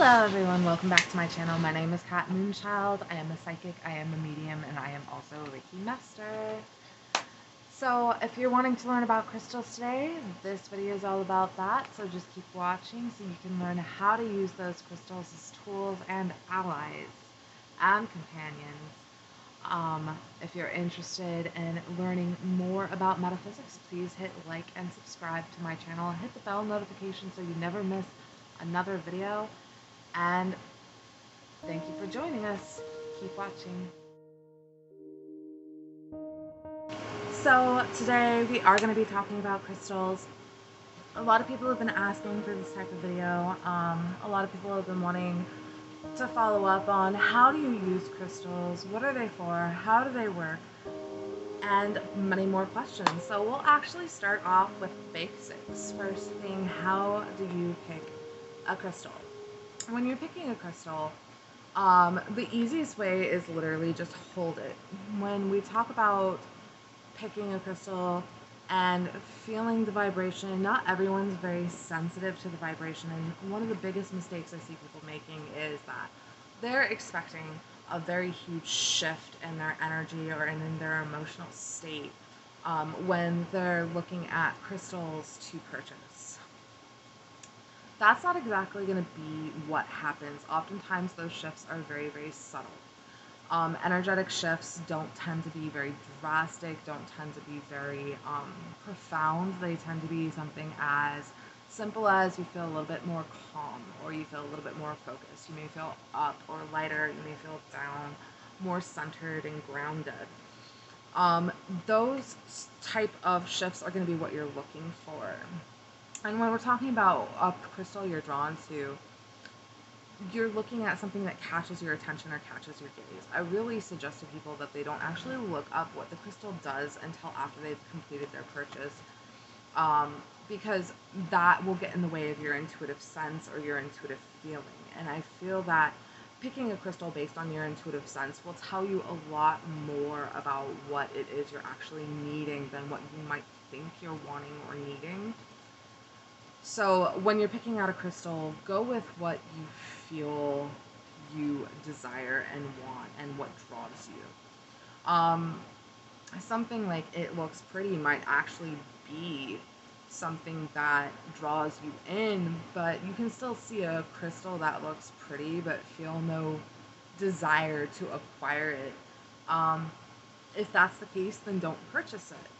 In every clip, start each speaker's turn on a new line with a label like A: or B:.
A: Hello everyone, welcome back to my channel. My name is Kat Moonchild. I am a psychic, I am a medium, and I am also a Reiki master. So if you're wanting to learn about crystals today, this video is all about that. So just keep watching so you can learn how to use those crystals as tools and allies and companions. If you're interested in learning more about metaphysics, please hit like and subscribe to my channel. Hit the bell notification so you never miss another video. And thank you for joining us. Keep watching. So today we are going to be talking about crystals. A lot of people have been asking for this type of video. A lot of people have been wanting to follow up on how do you use crystals, what are they for, how do they work, and many more questions. So we'll actually start off with basics. First thing, how do you pick a crystal? When you're picking a crystal, the easiest way is literally just hold it. When we talk about picking a crystal and feeling the vibration, not everyone's very sensitive to the vibration, and one of the biggest mistakes I see people making is that they're expecting a very huge shift in their energy or in their emotional state when they're looking at crystals to purchase. That's not exactly going to be what happens. Oftentimes those shifts are very, very subtle. Energetic shifts don't tend to be very drastic, don't tend to be very profound. They tend to be something as simple as you feel a little bit more calm, or you feel a little bit more focused. You may feel up or lighter, you may feel down, more centered and grounded. Those type of shifts are going to be what you're looking for. And when we're talking about a crystal you're drawn to, you're looking at something that catches your attention or catches your gaze. I really suggest to people that they don't actually look up what the crystal does until after they've completed their purchase, because that will get in the way of your intuitive sense or your intuitive feeling. And I feel that picking a crystal based on your intuitive sense will tell you a lot more about what it is you're actually needing than what you might think you're wanting or needing. So when you're picking out a crystal, go with what you feel you desire and want and what draws you. Something like it looks pretty might actually be something that draws you in, but you can still see a crystal that looks pretty but feel no desire to acquire it. If that's the case, then don't purchase it.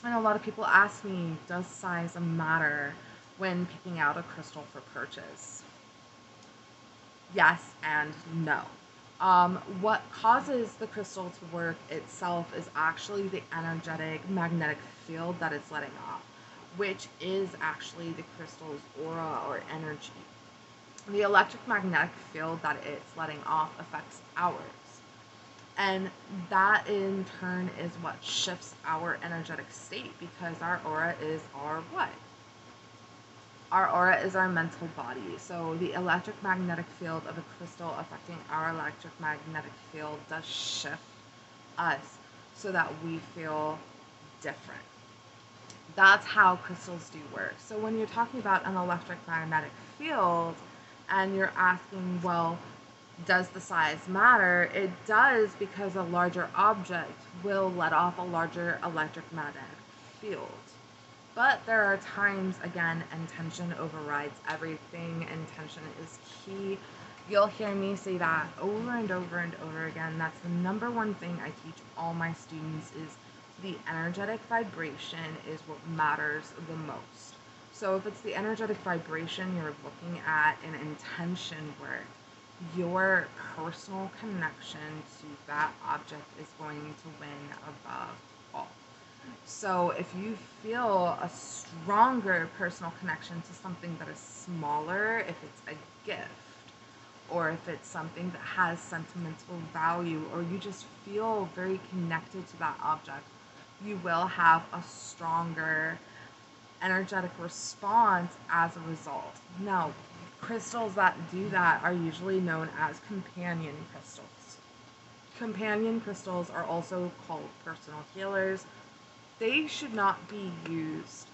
A: And a lot of people ask me, does size matter when picking out a crystal for purchase? Yes and no. What causes the crystal to work itself is actually the energetic magnetic field that it's letting off, which is actually the crystal's aura or energy. The electric magnetic field that it's letting off affects ours. And that in turn is what shifts our energetic state, because our aura is our what? Our aura is our mental body. So the electromagnetic field of a crystal affecting our electromagnetic field does shift us so that we feel different. That's how crystals do work. So when you're talking about an electromagnetic field and you're asking, well, does the size matter? It does, because a larger object will let off a larger electromagnetic field. But there are times, again, intention overrides everything. Intention is key. You'll hear me say that over and over and over again. That's the number one thing I teach all my students, is the energetic vibration is what matters the most. So if it's the energetic vibration you're looking at in intention work, your personal connection to that object is going to win above all. So if you feel a stronger personal connection to something that is smaller, if it's a gift, or if it's something that has sentimental value, or you just feel very connected to that object, you will have a stronger energetic response as a result. Now, crystals that do that are usually known as companion crystals. Companion crystals are also called personal healers. They should not be used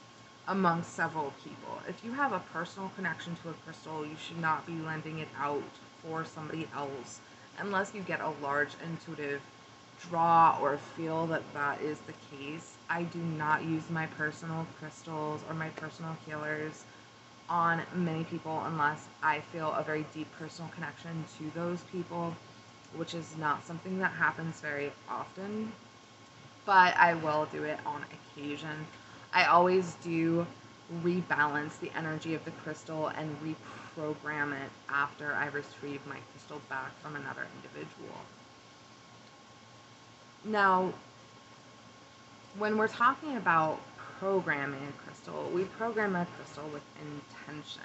A: amongst several people. If you have a personal connection to a crystal, you should not be lending it out for somebody else unless you get a large intuitive draw or feel that that is the case. I do not use my personal crystals or my personal healers on many people unless I feel a very deep personal connection to those people, which is not something that happens very often, but I will do it on occasion. I always do rebalance the energy of the crystal and reprogram it after I retrieve my crystal back from another individual. Now, when we're talking about programming a crystal, we program a crystal with intention.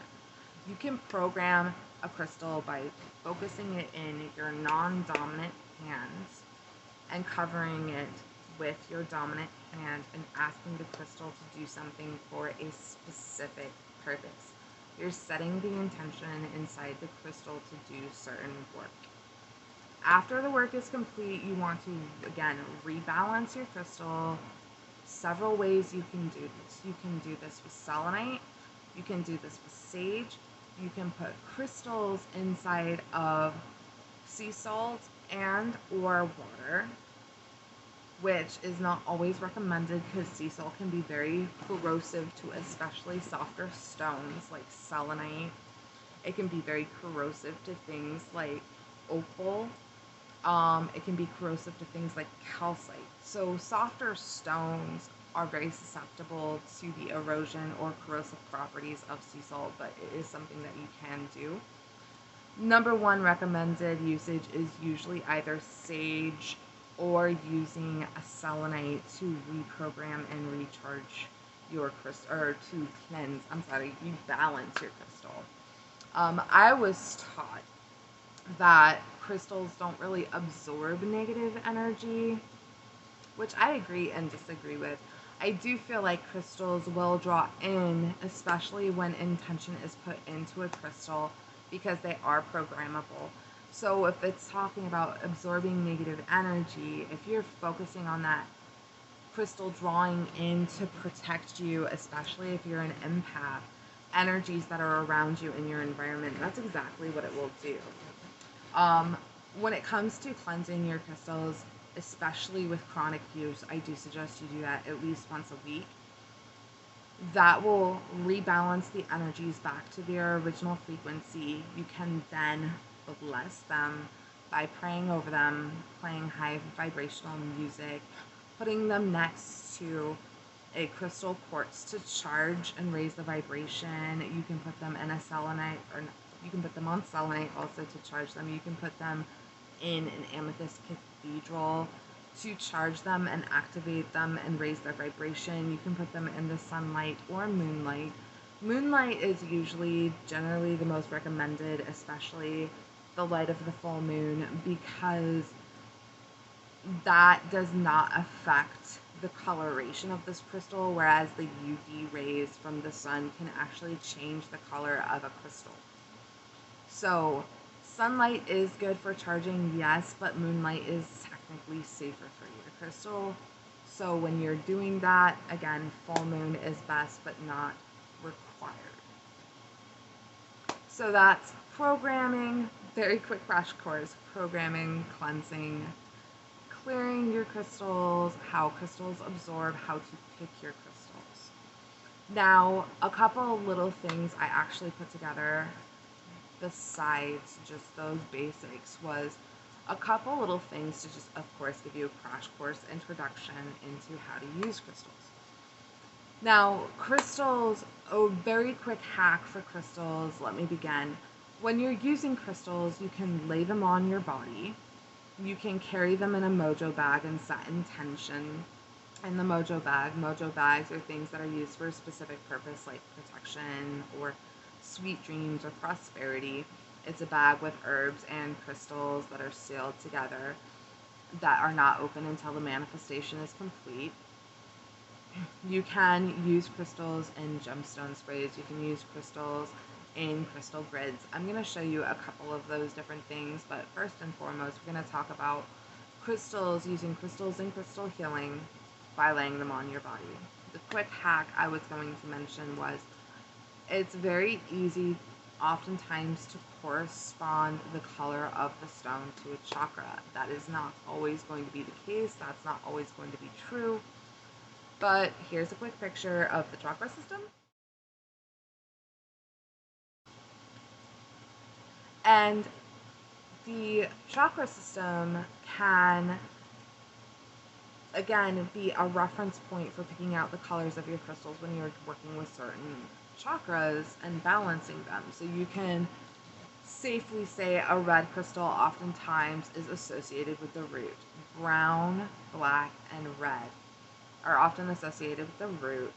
A: You can program a crystal by focusing it in your non-dominant hands and covering it with your dominant hand and asking the crystal to do something for a specific purpose. You're setting the intention inside the crystal to do certain work. After the work is complete, you want to, again, rebalance your crystal. Several ways you can do this. You can do this with selenite. You can do this with sage. You can put crystals inside of sea salt and or water, which is not always recommended because sea salt can be very corrosive to especially softer stones like selenite. It can be very corrosive to things like opal. It can be corrosive to things like calcite. So softer stones are very susceptible to the erosion or corrosive properties of sea salt, but it is something that you can do. Number one recommended usage is usually either sage or using a selenite to reprogram and recharge your crystal, or to cleanse, rebalance your crystal. I was taught that crystals don't really absorb negative energy, which I agree and disagree with. I do feel like crystals will draw in, especially when intention is put into a crystal, because they are programmable. So if it's talking about absorbing negative energy, if you're focusing on that crystal drawing in to protect you, especially if you're an empath, energies that are around you in your environment, that's exactly what it will do. When it comes to cleansing your crystals, especially with chronic use, I do suggest you do that at least once a week. That will rebalance the energies back to their original frequency. You can then bless them by praying over them, playing high vibrational music, putting them next to a crystal quartz to charge and raise the vibration. You can put them in a selenite, or you can put them on selenite also to charge them. You can put them in an amethyst cathedral to charge them and activate them and raise their vibration. You can put them in the sunlight or moonlight. Moonlight is usually generally the most recommended, especially the light of the full moon, because that does not affect the coloration of this crystal, whereas the UV rays from the sun can actually change the color of a crystal. So sunlight is good for charging, yes, but moonlight is technically safer for your crystal. So when you're doing that, again, full moon is best, but not required. So that's programming, very quick crash course, programming, cleansing, clearing your crystals, how crystals absorb, how to pick your crystals. Now, a couple little things I actually put together besides just those basics was a couple little things to just, of course, give you a crash course introduction into how to use crystals. Now, crystals, a very quick hack for crystals, let me begin. When you're using crystals, you can lay them on your body. You can carry them in a mojo bag and set intention in the mojo bag. Mojo bags are things that are used for a specific purpose, like protection or sweet dreams or prosperity. It's a bag with herbs and crystals that are sealed together that are not open until the manifestation is complete. You can use crystals in gemstone sprays. You can use crystals in crystal grids. I'm going to show you a couple of those different things, but first and foremost, we're going to talk about crystals, using crystals in crystal healing by laying them on your body. The quick hack I was going to mention was it's very easy oftentimes to correspond the color of the stone to a chakra. That is not always going to be the case. That's not always going to be true. But here's a quick picture of the chakra system. And the chakra system can, again, be a reference point for picking out the colors of your crystals when you're working with certain chakras and balancing them. So you can safely say a red crystal oftentimes is associated with the root. Brown, black, and red are often associated with the root.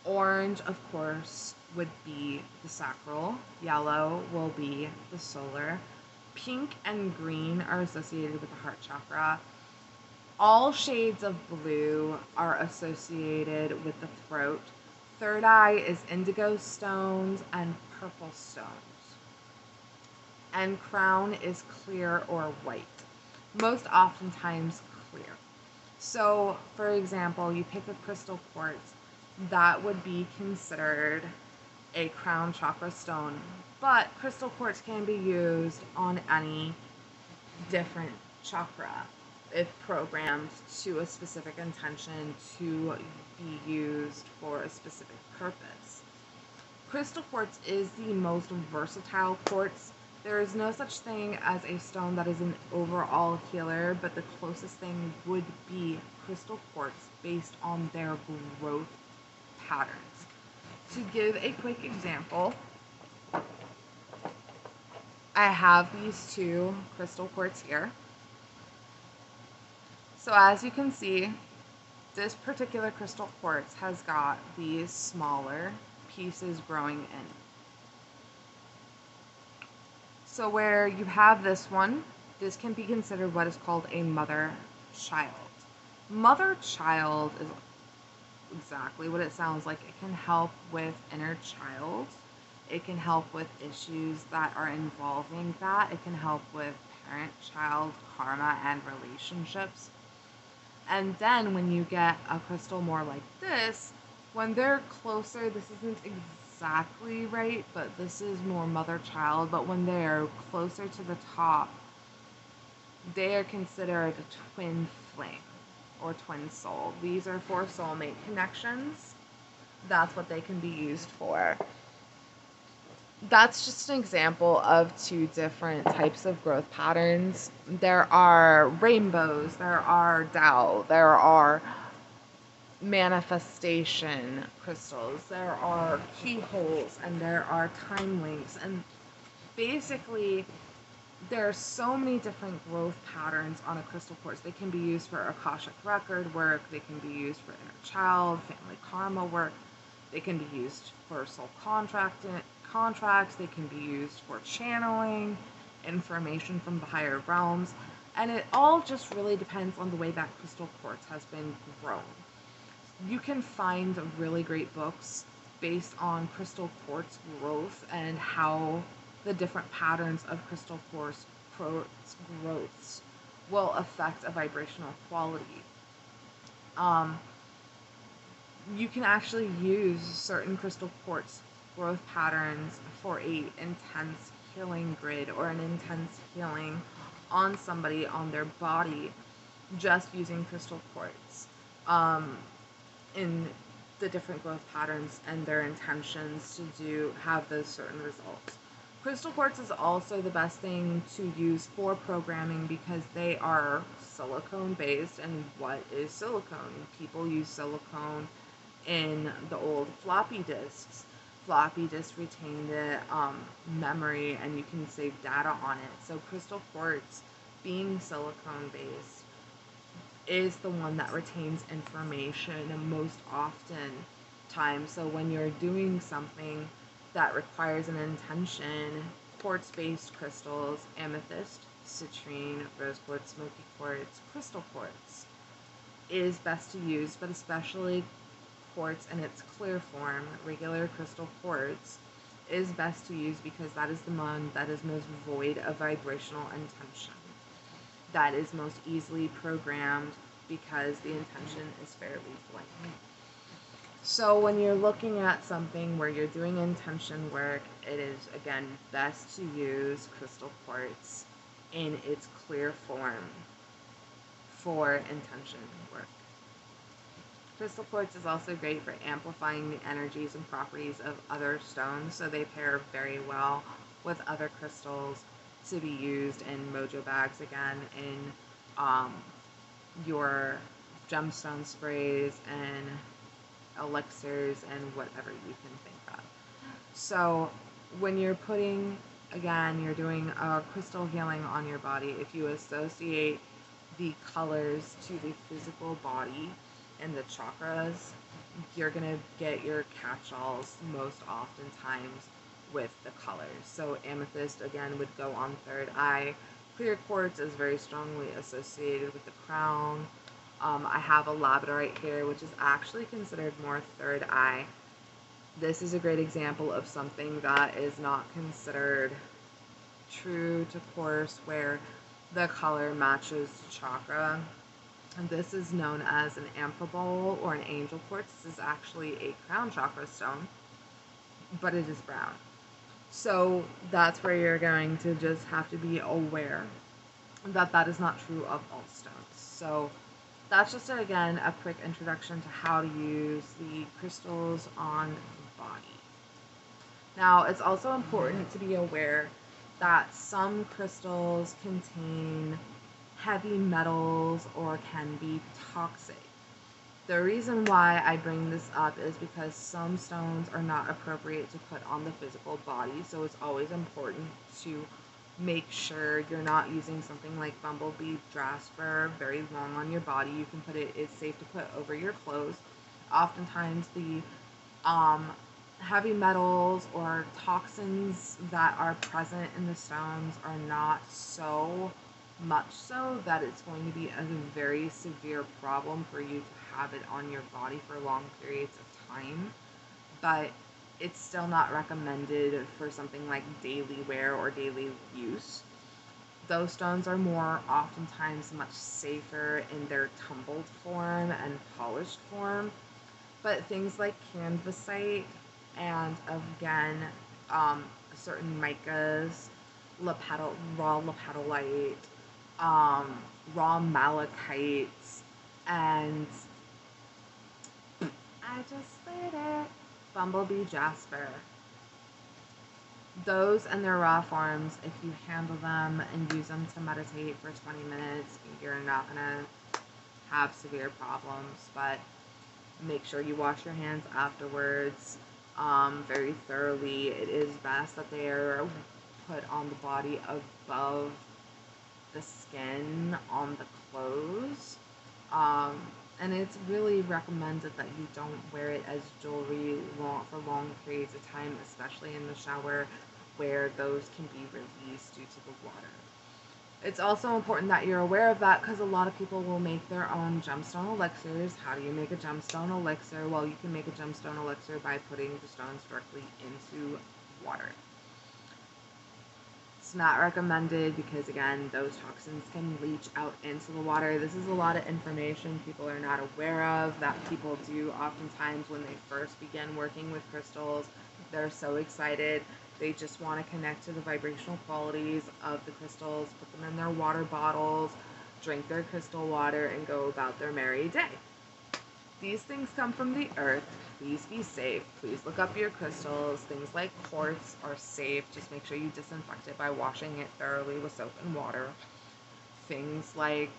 A: Orange, of course, would be the sacral. Yellow will be the solar. Pink and green are associated with the heart chakra. All shades of blue are associated with the throat. Third eye is indigo stones and purple stones. And crown is clear or white. Most oftentimes clear. So, for example, you pick a crystal quartz, that would be considered a crown chakra stone. But crystal quartz can be used on any different chakra if programmed to a specific intention to be used for a specific purpose. Crystal quartz is the most versatile quartz. There is no such thing as a stone that is an overall healer, but the closest thing would be crystal quartz based on their growth patterns. To give a quick example, I have these two crystal quartz here. So as you can see, this particular crystal quartz has got these smaller pieces growing in. So where you have this one, this can be considered what is called a mother-child. Mother-child is exactly what it sounds like. It can help with inner child. It can help with issues that are involving that. It can help with parent-child karma and relationships. And then when you get a crystal more like this, when they're closer, this isn't exactly right, but this is more mother-child, but when they're closer to the top, they are considered a twin flame or twin soul. These are for soulmate connections. That's what they can be used for. That's just an example of two different types of growth patterns. There are rainbows, there are Tao, there are manifestation crystals, there are keyholes, and there are time links. And basically, there are so many different growth patterns on a crystal quartz. They can be used for Akashic record work, they can be used for inner child, family karma work, they can be used for soul contracts, they can be used for channeling information from the higher realms, and it all just really depends on the way that crystal quartz has been grown. You can find really great books based on crystal quartz growth and how the different patterns of crystal quartz growths will affect a vibrational quality. You can actually use certain crystal quartz growth patterns for a intense healing grid or an intense healing on somebody, on their body, just using crystal quartz in the different growth patterns and their intentions to have those certain results. Crystal quartz is also the best thing to use for programming because they are silicone based. And what is silicone? People use silicone in the old floppy disks. Floppy disk retain the memory and you can save data on it. So crystal quartz, being silicone based, is the one that retains information most often times. So when you're doing something that requires an intention, quartz-based crystals, amethyst, citrine, rose quartz, smoky quartz, crystal quartz is best to use, but especially quartz in its clear form, regular crystal quartz, is best to use because that is the one that is most void of vibrational intention. That is most easily programmed because the intention is fairly blank. So when you're looking at something where you're doing intention work, it is again best to use crystal quartz in its clear form for intention work. Crystal quartz is also great for amplifying the energies and properties of other stones, so they pair very well with other crystals to be used in mojo bags again, in um, your gemstone sprays and elixirs and whatever you can think of. So when you're putting, again, you're doing a crystal healing on your body, if you associate the colors to the physical body and the chakras, you're going to get your catch-alls most oftentimes with the colors. So amethyst, again, would go on third eye. Clear quartz is very strongly associated with the crown. I have a labradorite here, which is actually considered more third eye. This is a great example of something that is not considered true to quartz, where the color matches the chakra. And this is known as an amphibole or an angel quartz. This is actually a crown chakra stone, but it is brown. So that's where you're going to just have to be aware that that is not true of all stones. So that's just, again, a quick introduction to how to use the crystals on the body. Now, it's also important to be aware that some crystals contain heavy metals or can be toxic. The reason why I bring this up is because some stones are not appropriate to put on the physical body, so it's always important to make sure you're not using something like bumblebee jasper very long on your body. You can put it, it's safe to put over your clothes. Oftentimes the heavy metals or toxins that are present in the stones are not so much so that it's going to be a very severe problem for you to have it on your body for long periods of time, but it's still not recommended for something like daily wear or daily use. Those stones are more oftentimes much safer in their tumbled form and polished form, but things like canvasite and, again, certain micas, raw lepidolite, raw malachites, and I just said it, bumblebee jasper. Those and their raw forms, if you handle them and use them to meditate for 20 minutes, you're not going to have severe problems, but make sure you wash your hands afterwards very thoroughly. It is best that they are put on the body above the skin on the clothes. And it's really recommended that you don't wear it as jewelry for long periods of time, especially in the shower where those can be released due to the water. It's also important that you're aware of that because a lot of people will make their own gemstone elixirs. How do you make a gemstone elixir? Well, you can make a gemstone elixir by putting the stones directly into water. It's not recommended because, again, those toxins can leach out into the water. This is a lot of information people are not aware of that people do oftentimes when they first begin working with crystals. They're so excited. They just want to connect to the vibrational qualities of the crystals, put them in their water bottles, drink their crystal water, and go about their merry day. These things come from the earth. Please be safe. Please look up your crystals. Things like quartz are safe. Just make sure you disinfect it by washing it thoroughly with soap and water. Things like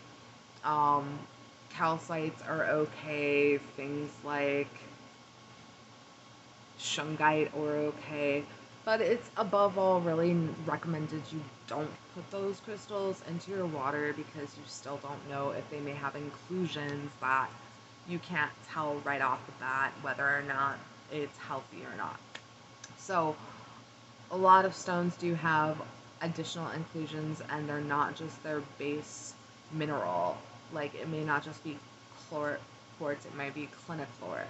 A: calcites are okay. Things like shungite are okay. But it's above all really recommended you don't put those crystals into your water because you still don't know if they may have inclusions that you can't tell right off the bat whether or not it's healthy or not. So a lot of stones do have additional inclusions, and they're not just their base mineral. Like, it may not just be quartz, it might be clinichlor.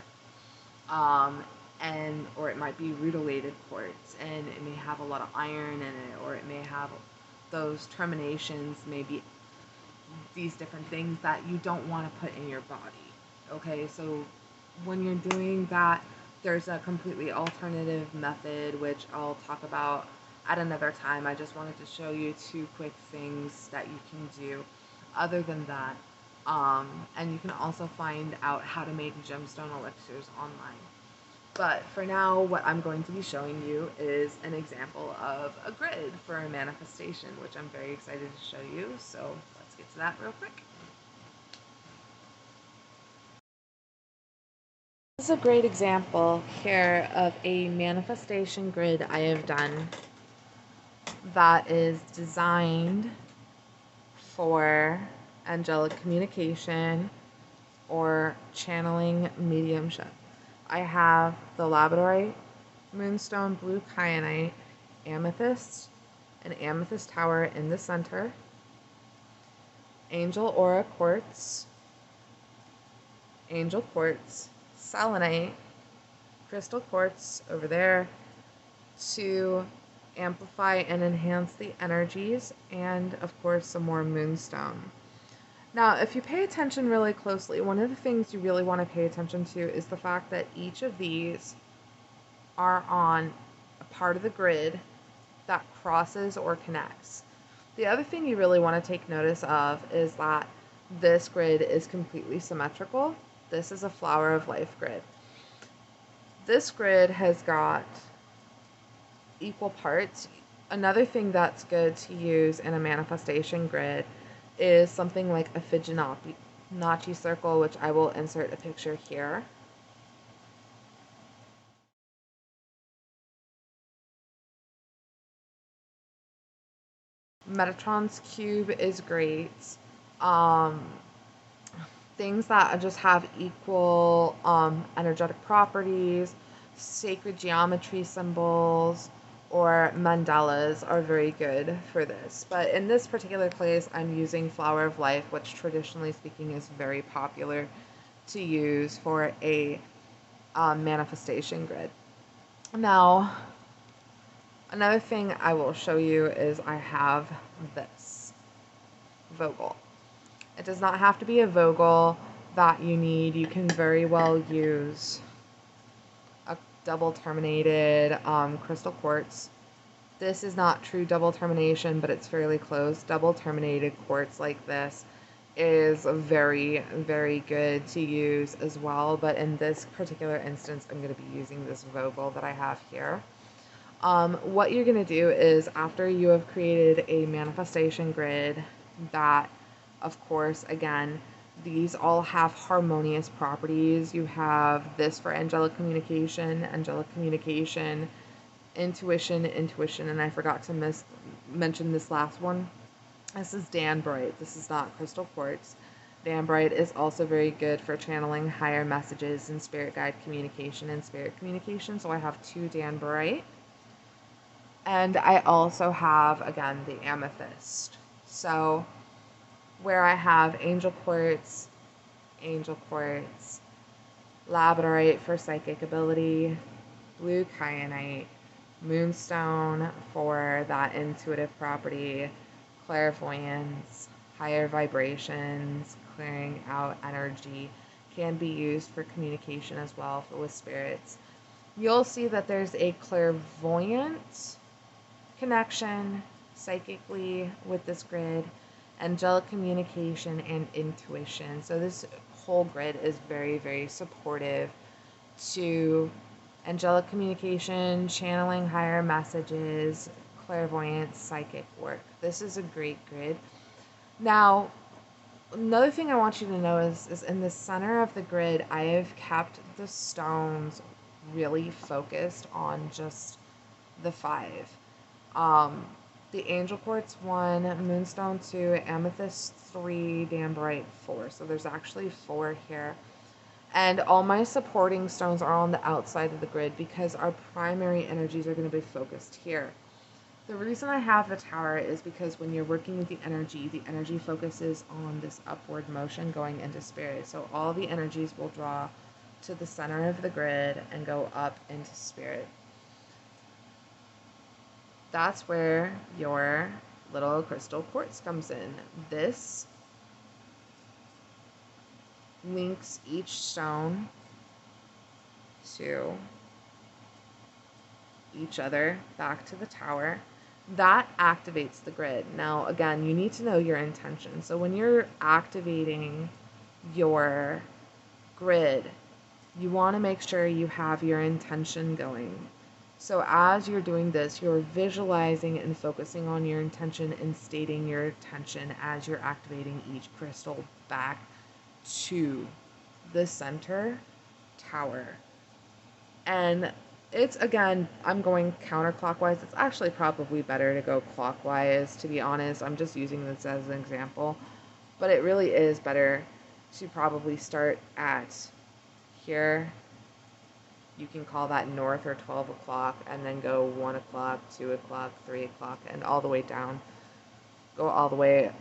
A: Or it might be rutilated quartz, and it may have a lot of iron in it, or it may have those terminations, maybe these different things that you don't want to put in your body. Okay, so when you're doing that, there's a completely alternative method, which I'll talk about at another time. I just wanted to show you two quick things that you can do other than that. And you can also find out how to make gemstone elixirs online. But for now, what I'm going to be showing you is an example of a grid for a manifestation, which I'm very excited to show you. So let's get to that real quick. This is a great example here of a manifestation grid I have done that is designed for angelic communication or channeling mediumship. I have the labradorite, moonstone, blue kyanite, amethyst, an amethyst tower in the center, angel aura quartz, angel quartz, selenite, crystal quartz over there to amplify and enhance the energies, and of course some more moonstone. Now, if you pay attention really closely, one of the things you really want to pay attention to is the fact that each of these are on a part of the grid that crosses or connects. The other thing you really want to take notice of is that this grid is completely symmetrical. This is a flower of life grid. This grid has got equal parts. Another thing that's good to use in a manifestation grid is something like a Fibonacci circle, which I will insert a picture here. Metatron's cube is great. Things that just have equal energetic properties, sacred geometry symbols, or mandalas are very good for this. But in this particular case, I'm using Flower of Life, which traditionally speaking is very popular to use for a manifestation grid. Now, another thing I will show you is I have this Vogel. It does not have to be a Vogel that you need. You can very well use a double terminated crystal quartz. This is not true double termination, but it's fairly close. Double terminated quartz like this is very, very good to use as well. But in this particular instance, I'm going to be using this Vogel that I have here. What you're going to do is, after you have created a manifestation grid that, of course, again, these all have harmonious properties. You have this for angelic communication, intuition, and I forgot to mention this last one. This is danbrite. This is not crystal quartz. Danbrite is also very good for channeling higher messages and spirit guide communication and spirit communication. So I have two danbrite. And I also have, again, the amethyst. So where I have angel quartz, labradorite for psychic ability, blue kyanite, moonstone for that intuitive property, clairvoyance, higher vibrations, clearing out energy, can be used for communication as well with spirits. You'll see that there's a clairvoyant connection psychically with this grid, angelic communication, and intuition. So this whole grid is very, very supportive to angelic communication, channeling higher messages, clairvoyance, psychic work. This is a great grid. Now, another thing I want you to know is in the center of the grid, I have kept the stones really focused on just the 5. The angel quartz 1, moonstone 2, amethyst 3, danbrite 4. So there's actually 4 here. And all my supporting stones are on the outside of the grid because our primary energies are going to be focused here. The reason I have the tower is because when you're working with the energy focuses on this upward motion going into spirit. So all the energies will draw to the center of the grid and go up into spirit. That's where your little crystal quartz comes in. This links each stone to each other back to the tower. That activates the grid. Now, again, you need to know your intention. So when you're activating your grid, you want to make sure you have your intention going. So as you're doing this, you're visualizing and focusing on your intention and stating your intention as you're activating each crystal back to the center tower. And it's, again, I'm going counterclockwise. It's actually probably better to go clockwise, to be honest. I'm just using this as an example. But it really is better to probably start at here. You can call that north or 12 o'clock, and then go 1 o'clock, 2 o'clock, 3 o'clock, and all the way down. Go all the way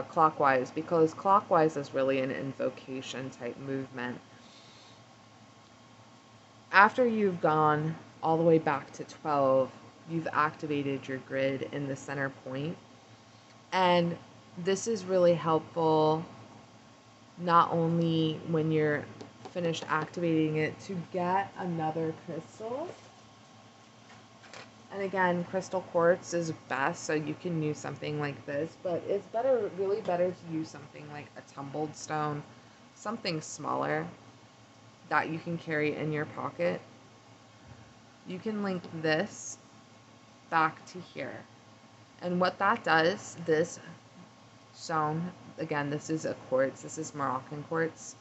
A: clockwise, because clockwise is really an invocation type movement. After you've gone all the way back to 12, you've activated your grid in the center point. And this is really helpful not only when you're finished activating it to get another crystal. And again, crystal quartz is best, so you can use something like this, but it's better, really better to use something like a tumbled stone, something smaller that you can carry in your pocket. You can link this back to here. And what that does, this stone, again, this is a quartz, this is Moroccan quartz.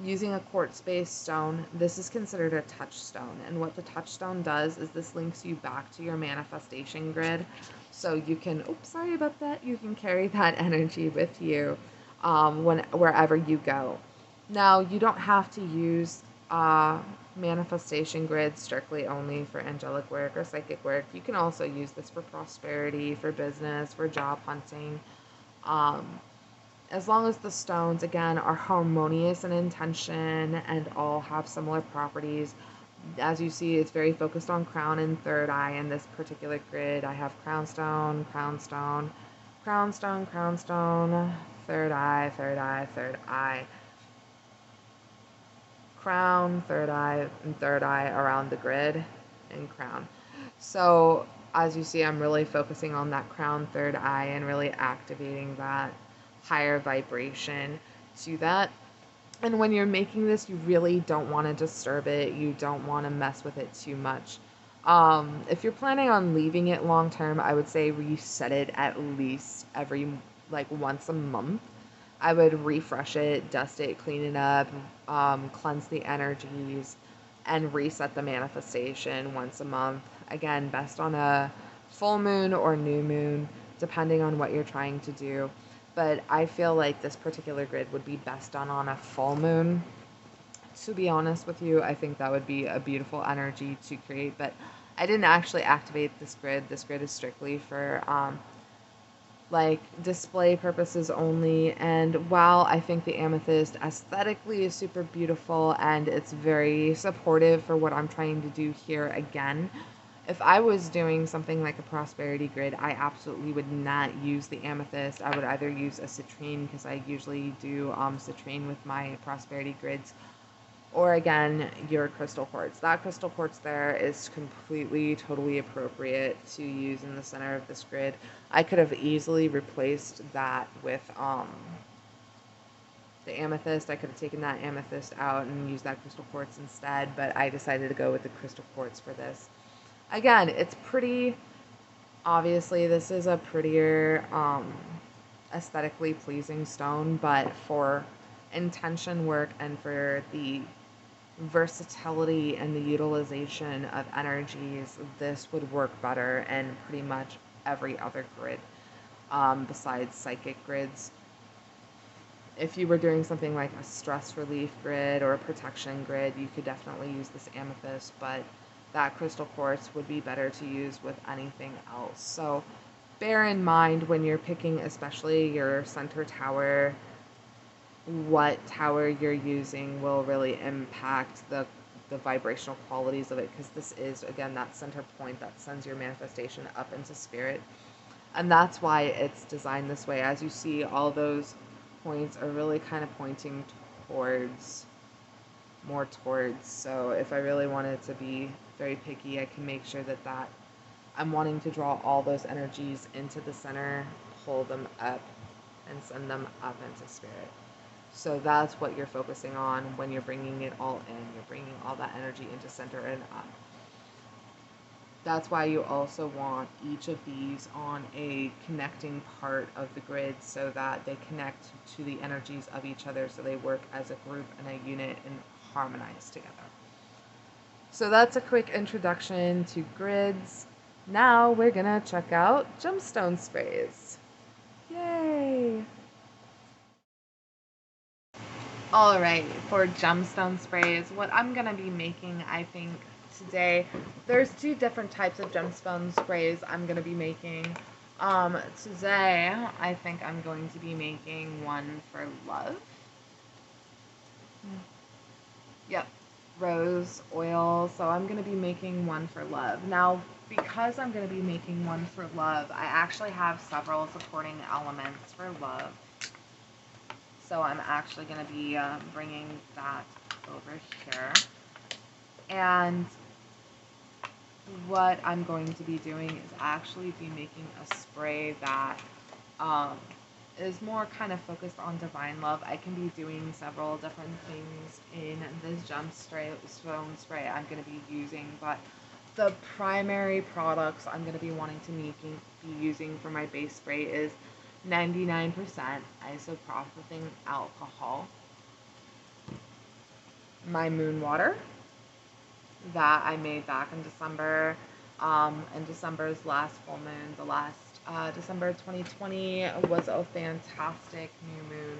A: Using a quartz-based stone, this is considered a touchstone. And what the touchstone does is this links you back to your manifestation grid. So you can, oops, sorry about that, you can carry that energy with you wherever you go. Now, you don't have to use manifestation grid strictly only for angelic work or psychic work. You can also use this for prosperity, for business, for job hunting. As long as the stones, again, are harmonious in intention and all have similar properties. As you see, it's very focused on crown and third eye in this particular grid. I have crown stone, crown stone, crown stone, crown stone, third eye, third eye, third eye. Crown, third eye, and third eye around the grid, and crown. So as you see, I'm really focusing on that crown, third eye, and really activating that higher vibration to that. And when you're making this, you really don't want to disturb it. You don't want to mess with it too much. If you're planning on leaving it long term, I would say reset it at least every, like, once a month. I would refresh it, dust it, clean it up, cleanse the energies, and reset the manifestation once a month. Again, best on a full moon or new moon, depending on what you're trying to do. But I feel like this particular grid would be best done on a full moon. To be honest with you, I think that would be a beautiful energy to create. But I didn't actually activate this grid. This grid is strictly for like display purposes only. And while I think the amethyst aesthetically is super beautiful and it's very supportive for what I'm trying to do here, again, if I was doing something like a prosperity grid, I absolutely would not use the amethyst. I would either use a citrine, because I usually do citrine with my prosperity grids, or again, your crystal quartz. That crystal quartz there is completely, totally appropriate to use in the center of this grid. I could have easily replaced that with the amethyst. I could have taken that amethyst out and used that crystal quartz instead, but I decided to go with the crystal quartz for this. Again, it's pretty, obviously this is a prettier, aesthetically pleasing stone, but for intention work and for the versatility and the utilization of energies, this would work better in pretty much every other grid, besides psychic grids. If you were doing something like a stress relief grid or a protection grid, you could definitely use this amethyst, but that crystal quartz would be better to use with anything else. So bear in mind when you're picking, especially your center tower, what tower you're using will really impact the vibrational qualities of it, because this is, again, that center point that sends your manifestation up into spirit. And that's why it's designed this way. As you see, all those points are really kind of pointing towards more towards. So if I really wanted to be very picky, I can make sure that I'm wanting to draw all those energies into the center, pull them up, and send them up into spirit. So that's what you're focusing on when you're bringing it all in. You're bringing all that energy into center and up. That's why you also want each of these on a connecting part of the grid so that they connect to the energies of each other, so they work as a group and a unit and harmonize together. So that's a quick introduction to grids. Now we're gonna check out gemstone sprays. Yay! Alright, for gemstone sprays, what I'm gonna be making, I think, today, there's two different types of gemstone sprays I'm gonna be making. Today, I think I'm going to be making one for love. Yep, rose oil. So I'm gonna be making one for love. Now, because I'm gonna be making one for love, I actually have several supporting elements for love. So I'm actually going to be bringing that over here. And what I'm going to be doing is actually be making a spray that is more kind of focused on divine love. I can be doing several different things in this gemstone spray I'm going to be using, but the primary products I'm going to be wanting to be using for my base spray is 99% isopropyl alcohol, my moon water that I made back in December, in December's last full moon. The last December 2020 was a fantastic new moon,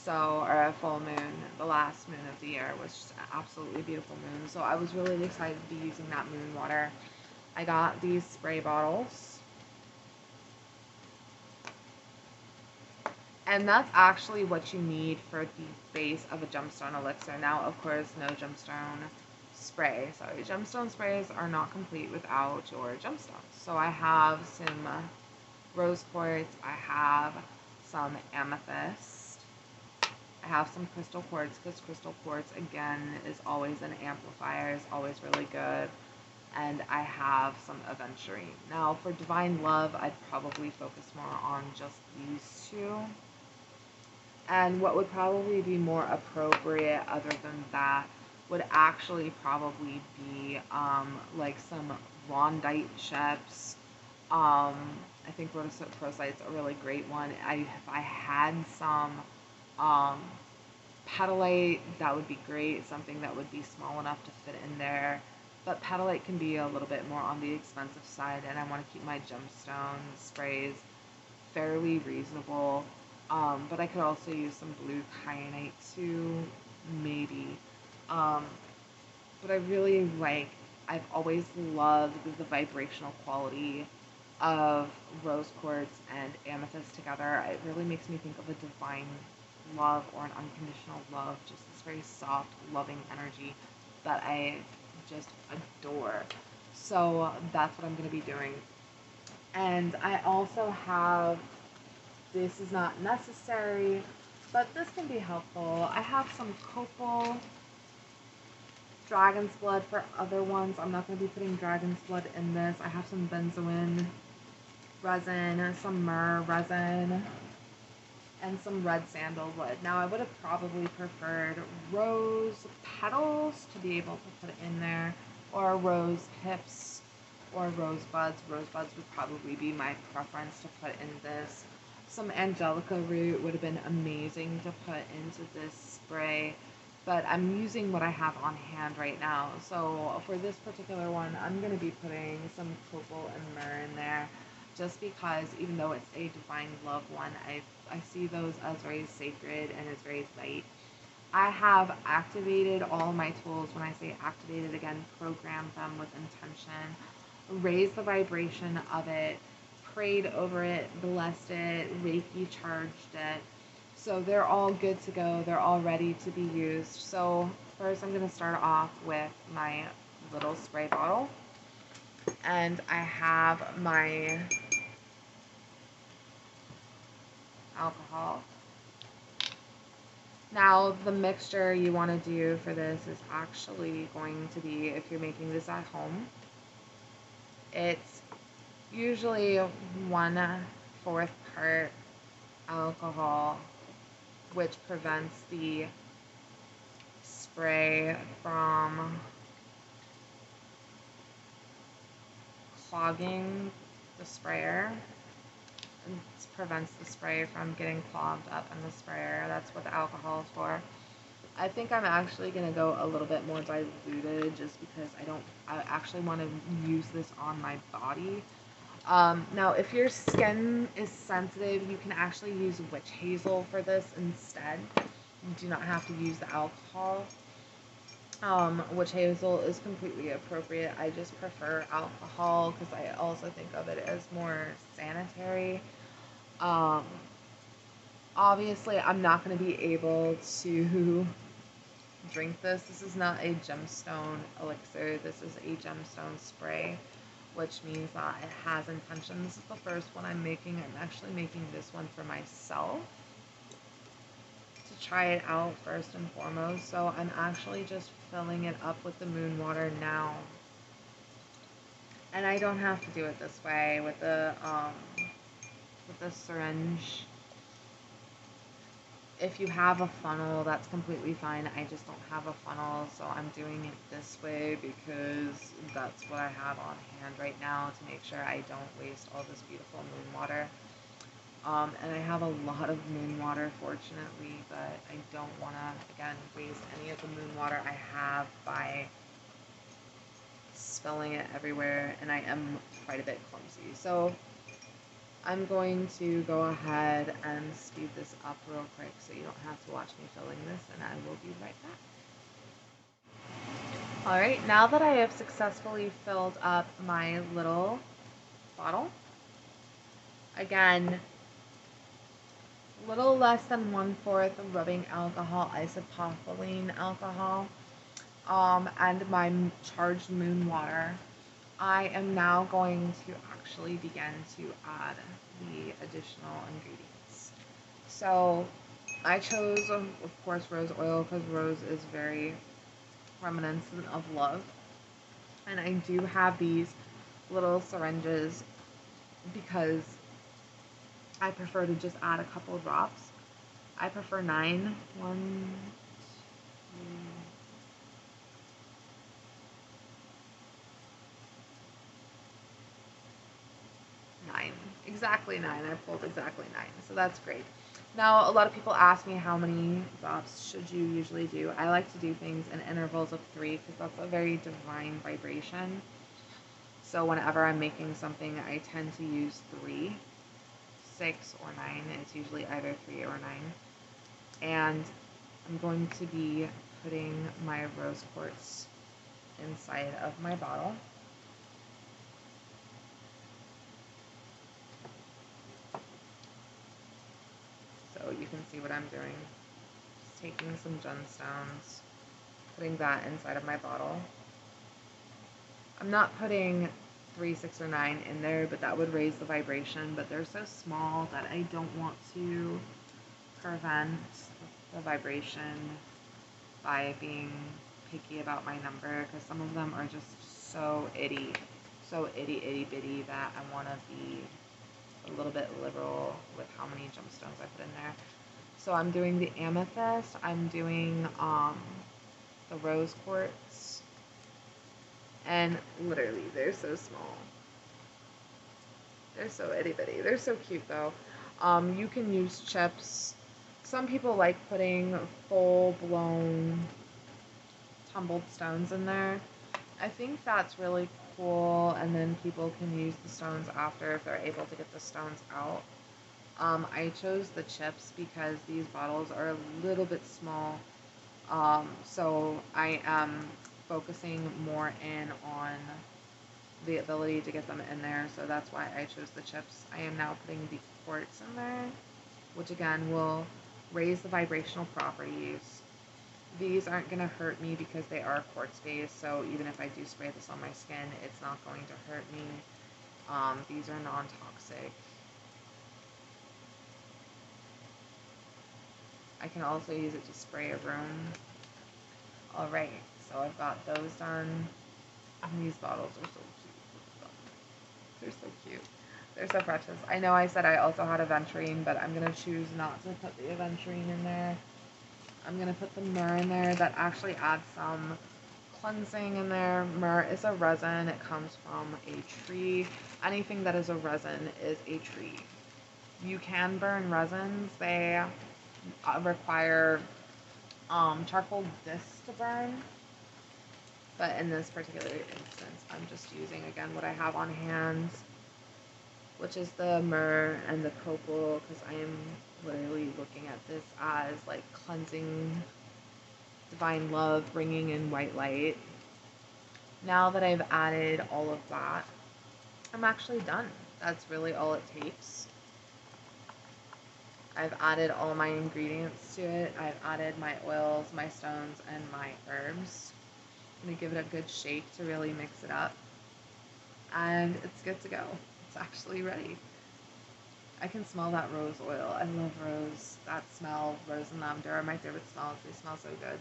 A: or a full moon. The last moon of the year was just an absolutely beautiful moon, so I was really excited to be using that moon water. I got these spray bottles. And that's actually what you need for the base of a gemstone elixir. Now, of course, no gemstone spray. Sorry, gemstone sprays are not complete without your gemstones. So I have some rose quartz. I have some amethyst. I have some crystal quartz, because crystal quartz, again, is always an amplifier, is always really good. And I have some aventurine. Now, for divine love, I'd probably focus more on just these two. And what would probably be more appropriate other than that would actually probably be like some rondite chips. I think rhodochrosite's a really great one. If I had some petalite, that would be great. Something that would be small enough to fit in there. But petalite can be a little bit more on the expensive side, and I want to keep my gemstone sprays fairly reasonable. But I could also use some blue kyanite too, maybe. But I really I've always loved the vibrational quality of rose quartz and amethyst together. It really makes me think of a divine love or an unconditional love, just this very soft, loving energy that I just adore. So that's what I'm going to be doing. And I also have, this is not necessary, but this can be helpful. I have some copal, dragon's blood for other ones. I'm not going to be putting dragon's blood in this. I have some benzoin resin, some myrrh resin, and some red sandalwood. Now, I would have probably preferred rose petals to be able to put in there, or rose hips, or rose buds. Rose buds would probably be my preference to put in this. Some angelica root would have been amazing to put into this spray, but I'm using what I have on hand right now. So for this particular one, I'm going to be putting some copal and myrrh in there, just because even though it's a divine love one, I see those as very sacred and as very light. I have activated all my tools. When I say activated, again, programmed them with intention, raised the vibration of it, prayed over it, blessed it, Reiki charged it. So they're all good to go. They're all ready to be used. So first I'm going to start off with my little spray bottle. And I have my alcohol. Now, the mixture you want to do for this is actually going to be, if you're making this at home, it's usually 1/4 part alcohol, which prevents the spray from clogging the sprayer. And prevents the spray from getting clogged up in the sprayer. That's what the alcohol is for. I think I'm actually going to go a little bit more diluted just because I actually want to use this on my body. Now, if your skin is sensitive, you can actually use witch hazel for this instead. You do not have to use the alcohol. Witch hazel is completely appropriate. I just prefer alcohol because I also think of it as more sanitary. Um, Obviously, I'm not going to be able to drink this. This is not a gemstone elixir. This is a gemstone spray, which means that it has intention. This is the first one I'm making. I'm actually making this one for myself to try it out first and foremost. So I'm actually just filling it up with the moon water now. And I don't have to do it this way with the syringe. If you have a funnel, that's completely fine. I just don't have a funnel, so I'm doing it this way because that's what I have on hand right now to make sure I don't waste all this beautiful moon water. And I have a lot of moon water, fortunately, but I don't want to, again, waste any of the moon water I have by spilling it everywhere, and I am quite a bit clumsy. So I'm going to go ahead and speed this up real quick so you don't have to watch me filling this, and I will be right back. Alright, now that I have successfully filled up my little bottle, again, little less than 1/4 rubbing alcohol, isopropylene alcohol, and my charged moon water. I am now going to actually begin to add the additional ingredients. So I chose, of course, rose oil because rose is very reminiscent of love. And I do have these little syringes because I prefer to just add a couple of drops. I prefer 9. 1, 9. Exactly 9. I pulled exactly 9. So that's great. Now, a lot of people ask me how many drops should you usually do. I like to do things in intervals of 3 because that's a very divine vibration. So whenever I'm making something, I tend to use 3, 6, or 9. It's usually either 3 or 9. And I'm going to be putting my rose quartz inside of my bottle. So you can see what I'm doing. Just taking some gemstones, putting that inside of my bottle. I'm not putting 3, 6, or 9 in there, but that would raise the vibration, but they're so small that I don't want to prevent the vibration by being picky about my number, because some of them are just so itty bitty that I want to be a little bit liberal with how many gemstones I put in there. So I'm doing the amethyst, I'm doing the rose quartz, and literally they're so small. They're so itty bitty. They're so cute though. You can use chips. Some people like putting full-blown tumbled stones in there. I think that's really cool, and then people can use the stones after if they're able to get the stones out. I chose the chips because these bottles are a little bit small, so I am focusing more in on the ability to get them in there, so that's why I chose the chips. I am now putting the quartz in there, which again will raise the vibrational properties. These aren't going to hurt me because they are quartz based, so even if I do spray this on my skin, it's not going to hurt me. These are non-toxic.
B: I can also use it to spray a room. Alright, so I've got those done. And these bottles are so cute. They're so cute. They're so precious. I know I said I also had aventurine, but I'm going to choose not to put the aventurine in there. I'm going to put the myrrh in there. That actually adds some cleansing in there. Myrrh is a resin. It comes from a tree. Anything that is a resin is a tree. You can burn resins. They require charcoal discs to burn. But in this particular instance, I'm just using, again, what I have on hand, which is the myrrh and the copal, because I am literally looking at this as like cleansing, divine love, bringing in white light. Now that I've added all of that, I'm actually done. That's really all it takes. I've added all my ingredients to it. I've added my oils, my stones, and my herbs. I'm going to give it a good shake to really mix it up. And it's good to go. It's actually ready. I can smell that rose oil. I love rose. That smell, rose and lavender are my favorite smells. They smell so good.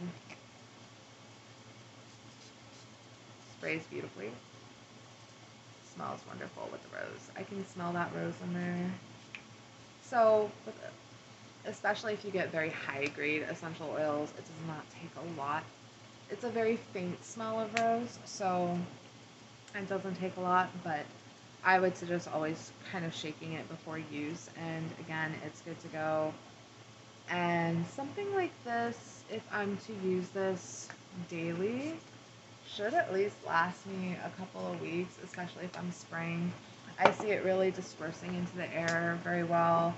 B: Sprays beautifully. Smells wonderful with the rose. I can smell that rose in there. So, especially if you get very high grade essential oils, it does not take a lot. It's a very faint smell of rose, so it doesn't take a lot, but I would suggest always kind of shaking it before use, and again, it's good to go. And something like this, if I'm to use this daily, should at least last me a couple of weeks, especially if I'm spraying. I see it really dispersing into the air very well.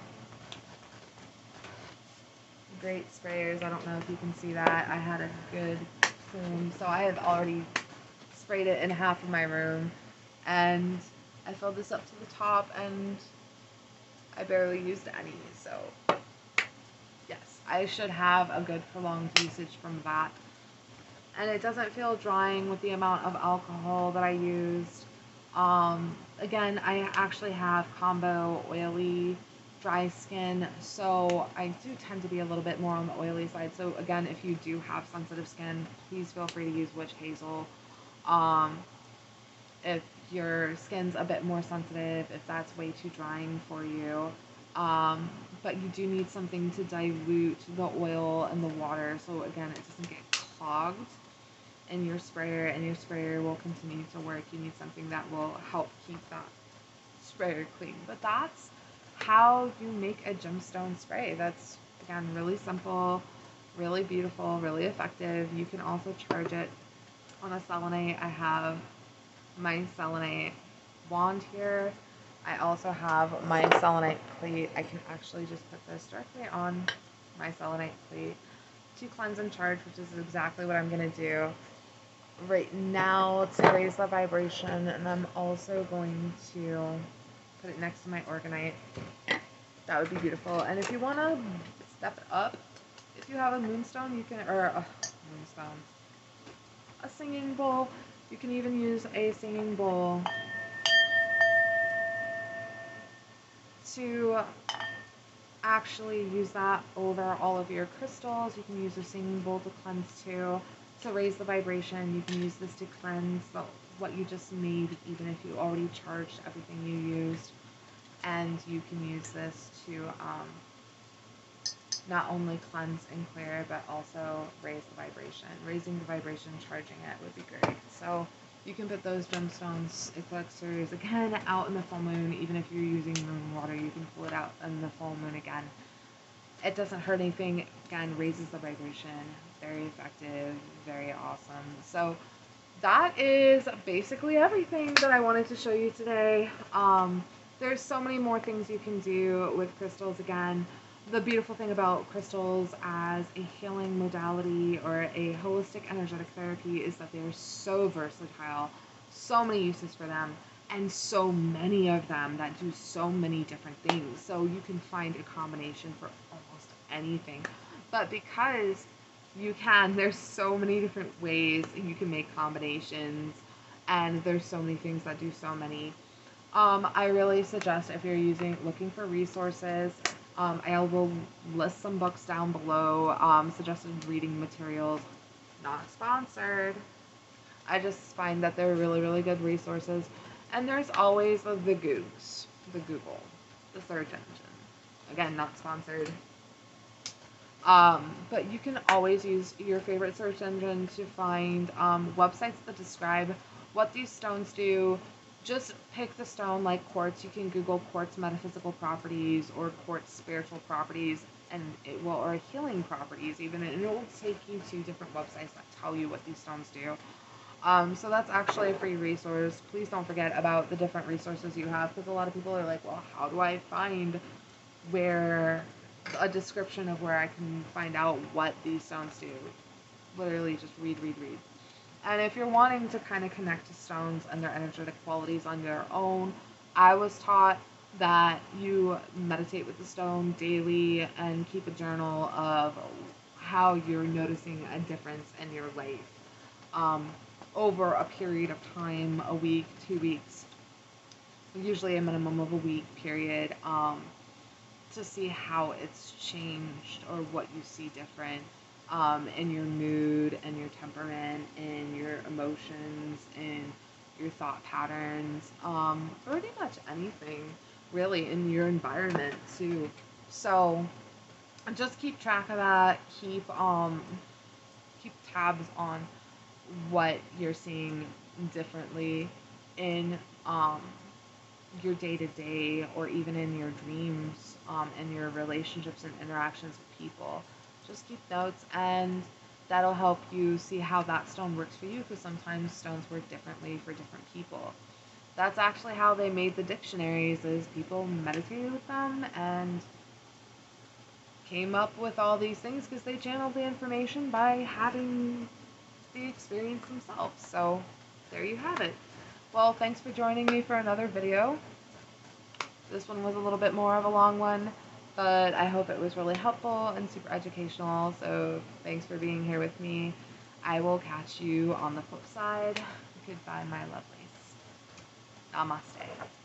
B: Great sprayers. I don't know if you can see that. I had a good plume, so I have already sprayed it in half of my room, and I filled this up to the top, and I barely used any, so yes, I should have a good prolonged usage from that. And it doesn't feel drying with the amount of alcohol that I used. Again, I actually have combo oily dry skin, so I do tend to be a little bit more on the oily side. So again, if you do have sensitive skin, please feel free to use witch hazel. If your skin's a bit more sensitive, if that's way too drying for you, but you do need something to dilute the oil and the water, so again, it doesn't get clogged in your sprayer, and your sprayer will continue to work. You need something that will help keep that sprayer clean. But that's how you make a gemstone spray. That's, again, really simple, really beautiful, really effective. You can also charge it on a selenite. I have my selenite wand here. I also have my selenite plate. I can actually just put this directly on my selenite plate to cleanse and charge, which is exactly what I'm going to do right now to raise the vibration. And I'm also going to put it next to my organite. That would be beautiful. And if you want to step it up, if you have a moonstone, you can, or a moonstone, a singing bowl, you can even use a singing bowl to actually use that over all of your crystals. You can use a singing bowl to cleanse too, to raise the vibration. You can use this to cleanse what you just made, even if you already charged everything you used. And you can use this to not only cleanse and clear, but also raise the vibration. Raising the vibration, charging it would be great. So you can put those gemstones, elixirs, again, out in the full moon. Even if you're using moon water, you can pull it out in the full moon again. It doesn't hurt anything. Again, raises the vibration. Very effective, very awesome. So that is basically everything that I wanted to show you today. There's so many more things you can do with crystals. Again, the beautiful thing about crystals as a healing modality or a holistic energetic therapy is that they're so versatile, so many uses for them, and so many of them that do so many different things. So you can find a combination for almost anything. But because there's so many different ways you can make combinations, and there's so many things that do so many. I really suggest, if you're looking for resources, I will list some books down below, suggested reading materials, not sponsored. I just find that they're really, really good resources. And there's always the Googs, the Google, the search engine. Again, not sponsored. But you can always use your favorite search engine to find websites that describe what these stones do. Just pick the stone like quartz. You can Google quartz metaphysical properties or quartz spiritual properties, and it will, or healing properties even, and it will take you to different websites that tell you what these stones do. So that's actually a free resource. Please don't forget about the different resources you have, because a lot of people are like, well, how do I find where a description of where I can find out what these stones do? Literally just read, read, read. And if you're wanting to kind of connect to stones and their energetic qualities on your own, I was taught that you meditate with the stone daily and keep a journal of how you're noticing a difference in your life over a period of time, a week, 2 weeks, usually a minimum of a week period, to see how it's changed or what you see different in your mood and your temperament, in your emotions, in your thought patterns, pretty much anything really in your environment too. So just keep track of that. Keep tabs on what you're seeing differently in your day to day, or even in your dreams, and your relationships and interactions with people. Just keep notes, and that'll help you see how that stone works for you, because sometimes stones work differently for different people. That's actually how they made the dictionaries, is people meditated with them and came up with all these things because they channeled the information by having the experience themselves. So there you have it. Well, thanks for joining me for another video. This one was a little bit more of a long one, but I hope it was really helpful and super educational. So thanks for being here with me. I will catch you on the flip side. Goodbye, my lovelies. Namaste.